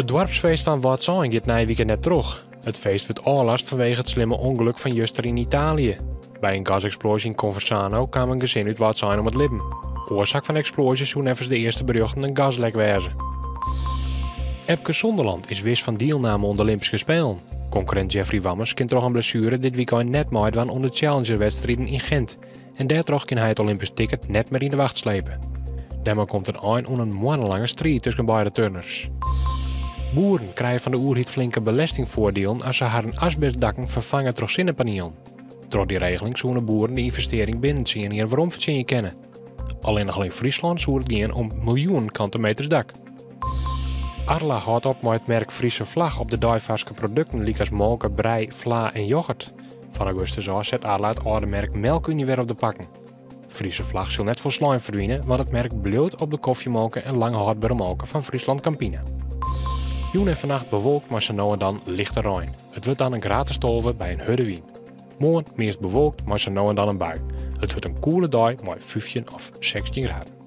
Het dorpsfeest van Waadzaan gaat na weekend net terug. Het feest werd afgelast vanwege het slimme ongeluk van juster in Italië. Bij een gasexplosie in Conversano kwam een gezin uit Waadzaan om het leven. Oorzaak van de explosie zou nevens de eerste berichten een gaslek wezen. Epke Zonderland is wist van deelname aan de Olympische Spelen. Concurrent Jeffrey Wammers kent toch een blessure dit weekend net meedoen onder de Challenger-wedstrijden in Gent. En daardoor kan hij het Olympisch ticket net meer in de wacht slepen. Daarmee komt er eind aan een maandenlange strijd tussen beide turners. Boeren krijgen van de oerhiet flinke belastingvoordelen als ze haar asbestdakken vervangen door zonnepanelen. Door die regeling zouden boeren de investering binnenzien en hier waarom verzinnen kennen. Alleen nog in Friesland zou het gaan om miljoenen kantenmeters dak. Arla houdt op met het merk Friese Vlag op de dijvaarske producten als molken, brei, vla en yoghurt. Van augustus af zet Arla het oude merk Melkunie weer op de pakken. Friese Vlag zal net voor slijm verdwijnen, want het merk bloot op de koffiemolken en lang houdbare molken van Friesland Campina. Joen en vannacht bewolkt, maar zo nou en dan lichte reën. Het wordt dan een gratis tolve bij een hudde wien. Morgen meest bewolkt, maar zo nou en dan een bui. Het wordt een koele dag met 15 of 16 graden.